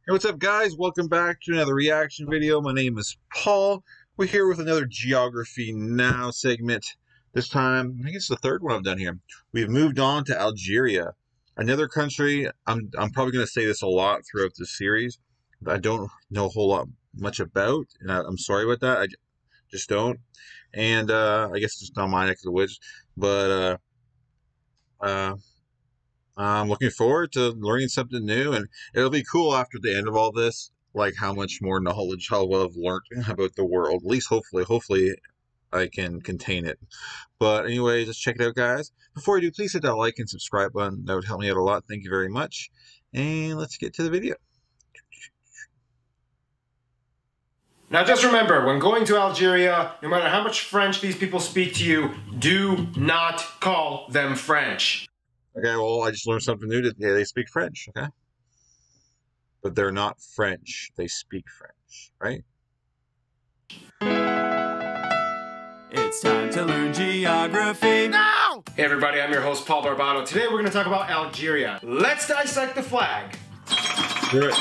Hey, what's up, guys? Welcome back to another reaction video. My name is Paul. We're here with another Geography Now segment. This time, I think it's the third one I've done here. We've moved on to Algeria, another country. I'm probably going to say this a lot throughout this series. That I don't know a whole lot much about, and I'm sorry about that. I just don't. And I guess it's just not my neck of the woods. But I'm looking forward to learning something new, and it'll be cool after the end of all this, like how much more knowledge I'll have learned about the world. At least, hopefully, I can contain it. But anyway, just check it out, guys. Before you do, please hit that like and subscribe button. That would help me out a lot. Thank you very much. And let's get to the video. Now just remember, when going to Algeria, no matter how much French these people speak to you, do not call them French. Okay, well, I just learned something new today. They speak French, okay? But they're not French. They speak French, right? It's time to learn geography now! Hey everybody, I'm your host Paul Barbado. Today we're going to talk about Algeria. Let's dissect the flag. Do it.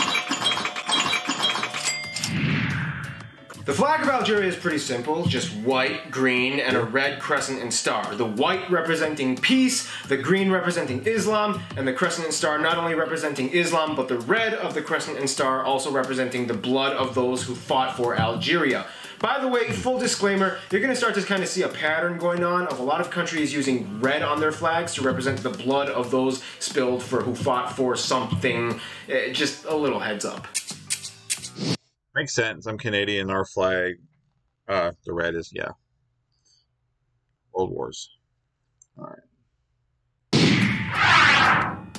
The flag of Algeria is pretty simple, just white, green, and a red crescent and star. The white representing peace, the green representing Islam, and the crescent and star not only representing Islam, but the red of the crescent and star also representing the blood of those who fought for Algeria. By the way, full disclaimer, you're going to start to kind of see a pattern going on of a lot of countries using red on their flags to represent the blood of those spilled for who fought for something. Just a little heads up. Makes sense. I'm Canadian. Our flag, the red is, yeah, World Wars. All right.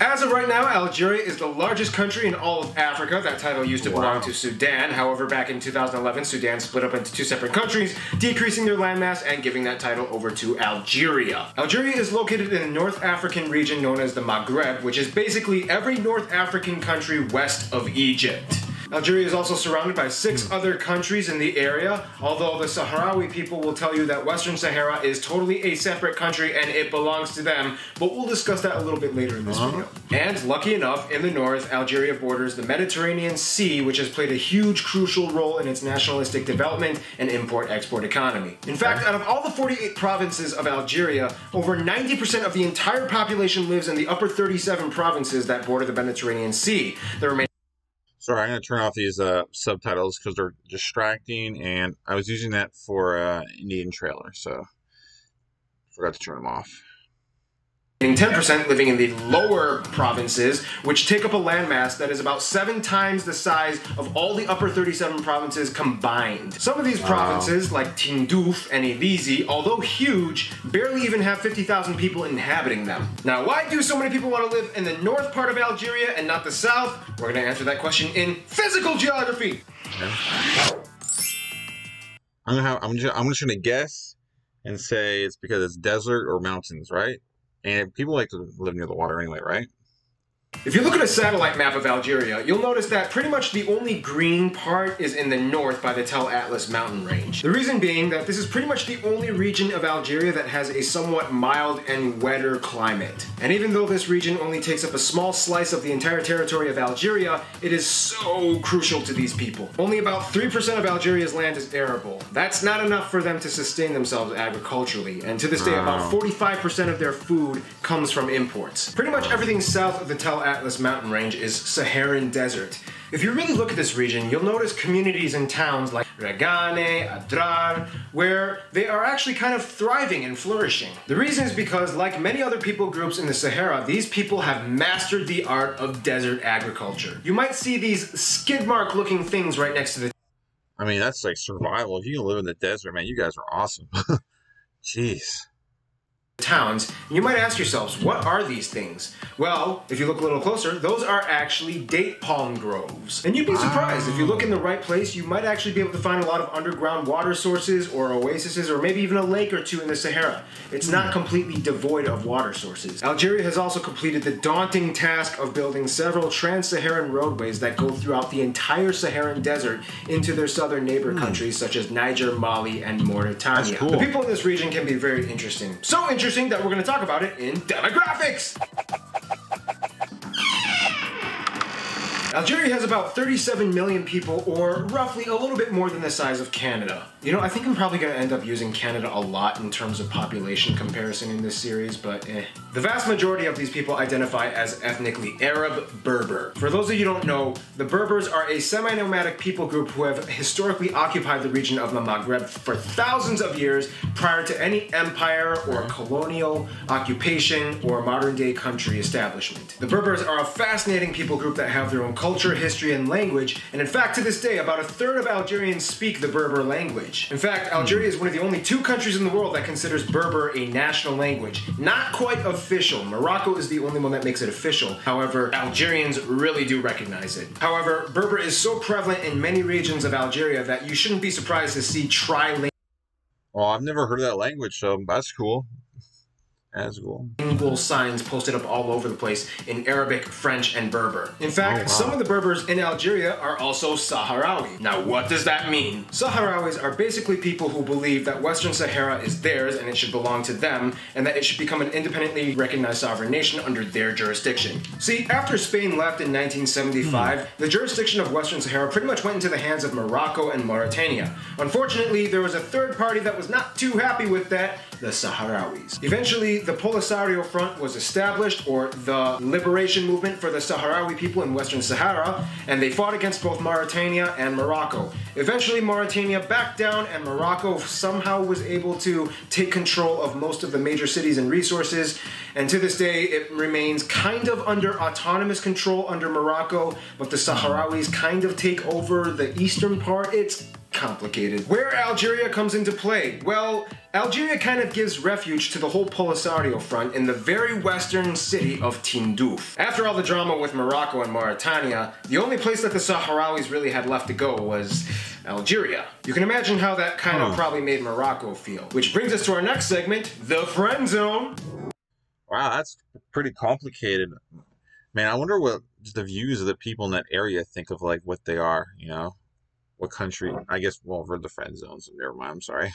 As of right now, Algeria is the largest country in all of Africa. That title used to belong to Sudan. However, back in 2011, Sudan split up into two separate countries, decreasing their landmass and giving that title over to Algeria. Algeria is located in the North African region known as the Maghreb, which is basically every North African country west of Egypt. Algeria is also surrounded by 6 other countries in the area, although the Sahrawi people will tell you that Western Sahara is totally a separate country and it belongs to them, but we'll discuss that a little bit later in this video. And lucky enough, in the north, Algeria borders the Mediterranean Sea, which has played a huge crucial role in its nationalistic development and import-export economy. In fact, out of all the 48 provinces of Algeria, over 90% of the entire population lives in the upper 37 provinces that border the Mediterranean Sea. The remaining Sorry, I'm going to turn off these subtitles because they're distracting, and I was using that for Indian trailer, so forgot to turn them off. 10% living in the lower provinces, which take up a landmass that is about 7 times the size of all the upper 37 provinces combined. Some of these provinces, like Tindouf and Elisi, although huge, barely even have 50,000 people inhabiting them. Now, why do so many people want to live in the north part of Algeria and not the south? We're going to answer that question in physical geography. Okay. I'm just going to guess and say it's because it's desert or mountains, right? And people like to live near the water anyway, right? If you look at a satellite map of Algeria, you'll notice that pretty much the only green part is in the north by the Tel Atlas mountain range. The reason being that this is pretty much the only region of Algeria that has a somewhat mild and wetter climate. And even though this region only takes up a small slice of the entire territory of Algeria, it is so crucial to these people. Only about 3% of Algeria's land is arable. That's not enough for them to sustain themselves agriculturally, and to this day about 45% of their food comes from imports. Pretty much everything south of the Tel Atlas mountain range is Saharan Desert. If you really look at this region, you'll notice communities and towns like Regane, Adrar, where they are actually kind of thriving and flourishing. The reason is because, like many other people groups in the Sahara, these people have mastered the art of desert agriculture. You might see these skid mark looking things right next to the I mean, that's like survival. If you can live in the desert, man, you guys are awesome. Jeez. towns, and you might ask yourselves, what are these things? Well, if you look a little closer, those are actually date palm groves. And you'd be surprised, if you look in the right place, you might actually be able to find a lot of underground water sources or oases or maybe even a lake or two in the Sahara. It's not completely devoid of water sources. Algeria has also completed the daunting task of building several trans-Saharan roadways that go throughout the entire Saharan Desert into their southern neighbor countries such as Niger, Mali, and Mauritania. That's cool. The people in this region can be very interesting. So interesting that we're going to talk about it in demographics! Algeria has about 37 million people, or roughly a little bit more than the size of Canada. You know, I think I'm probably going to end up using Canada a lot in terms of population comparison in this series, but The vast majority of these people identify as ethnically Arab Berber. For those of you who don't know, the Berbers are a semi-nomadic people group who have historically occupied the region of the Maghreb for thousands of years prior to any empire or colonial occupation or modern-day country establishment. The Berbers are a fascinating people group that have their own culture, history, and language, and in fact, to this day, about a third of Algerians speak the Berber language. In fact, Algeria is one of the only two countries in the world that considers Berber a national language. Not quite official. Morocco is the only one that makes it official. However, Algerians really do recognize it. However, Berber is so prevalent in many regions of Algeria that you shouldn't be surprised to see trilingual Oh, I've never heard of that language, so that's cool. That's cool. signs posted up all over the place in Arabic, French, and Berber. In fact, wow. some of the Berbers in Algeria are also Sahrawi. Now, what does that mean? Sahrawis are basically people who believe that Western Sahara is theirs and it should belong to them, and that it should become an independently recognized sovereign nation under their jurisdiction. See, after Spain left in 1975, the jurisdiction of Western Sahara pretty much went into the hands of Morocco and Mauritania. Unfortunately, there was a third party that was not too happy with that, the Sahrawis. Eventually, the Polisario Front was established, or the Liberation Movement for the Sahrawi people in Western Sahara, and they fought against both Mauritania and Morocco. Eventually, Mauritania backed down, and Morocco somehow was able to take control of most of the major cities and resources, and to this day, it remains kind of under autonomous control under Morocco, but the Sahrawis kind of take over the eastern part. It's complicated. Where Algeria comes into play? Well, Algeria kind of gives refuge to the whole Polisario Front in the very western city of Tindouf. After all the drama with Morocco and Mauritania, the only place that the Sahrawis really had left to go was Algeria. You can imagine how that kind of probably made Morocco feel. Which brings us to our next segment, the friend zone. Wow, that's pretty complicated. Man, I wonder what the views of the people in that area think of, like, what they are, you know? What country? I guess, well, we're the friend zone, so never mind, I'm sorry.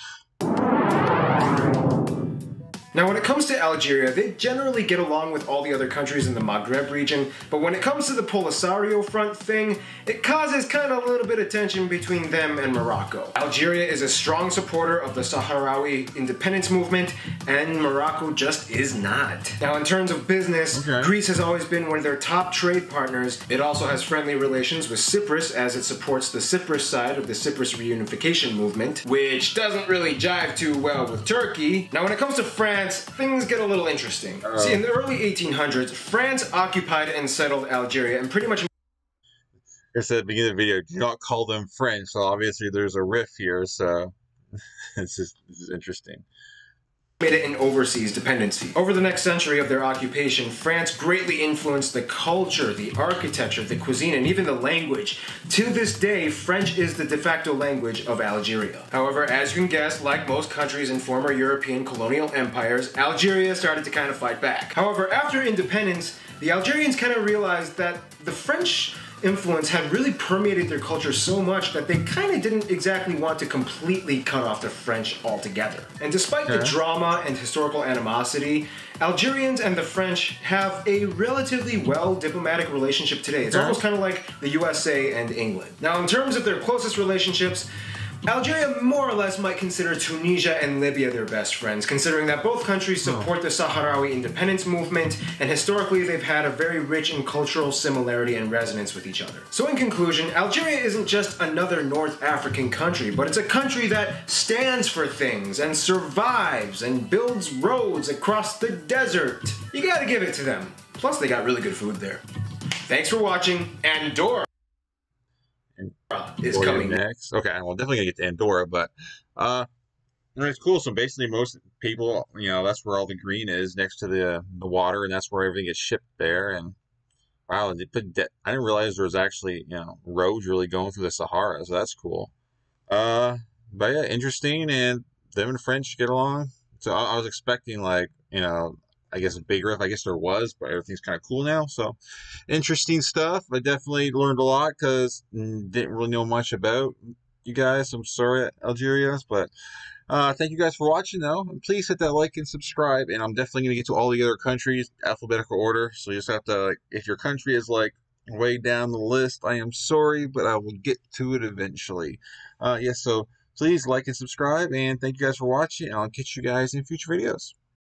Now, when it comes to Algeria, they generally get along with all the other countries in the Maghreb region, but when it comes to the Polisario Front thing, it causes kind of a little bit of tension between them and Morocco. Algeria is a strong supporter of the Sahrawi independence movement, and Morocco just is not. Now, in terms of business, Greece has always been one of their top trade partners. It also has friendly relations with Cyprus, as it supports the Cyprus side of the Cyprus reunification movement, which doesn't really jive too well with Turkey. Now, when it comes to France, things get a little interesting. See, in the early 1800s, France occupied and settled Algeria and pretty much... I said at the beginning of the video, do not call them French, so obviously there's a riff here, so this is interesting. Made it an overseas dependency. Over the next century of their occupation, France greatly influenced the culture, the architecture, the cuisine, and even the language. To this day, French is the de facto language of Algeria. However, as you can guess, like most countries in former European colonial empires, Algeria started to kind of fight back. However, after independence, the Algerians kind of realized that the French influence had really permeated their culture so much that they kind of didn't exactly want to completely cut off the French altogether. And despite the drama and historical animosity, Algerians and the French have a relatively well diplomatic relationship today. It's almost kind of like the USA and England. Now, in terms of their closest relationships, Algeria more or less might consider Tunisia and Libya their best friends, considering that both countries support the Sahrawi independence movement, and historically they've had a very rich in cultural similarity and resonance with each other. So in conclusion, Algeria isn't just another North African country, but it's a country that stands for things and survives and builds roads across the desert. You gotta give it to them. Plus they got really good food there. Thanks for watching. Andorra is coming next. Okay, well, definitely gonna get to Andorra, but it's cool. So basically, most people, you know, that's where all the green is, next to the water, and that's where everything gets shipped there. And wow, they put I didn't realize there was actually, you know, roads really going through the Sahara, so that's cool. But yeah, interesting, and them and French get along. So I was expecting, like, you know, I guess a big riff. I guess there was, but everything's kind of cool now. So interesting stuff. I definitely learned a lot because didn't really know much about you guys. I'm sorry, Algeria, but thank you guys for watching, though. And please hit that like and subscribe. And I'm definitely going to get to all the other countries, alphabetical order. So you just have to, like, if your country is like way down the list. I am sorry, but I will get to it eventually. So please like and subscribe, and thank you guys for watching, and I'll catch you guys in future videos.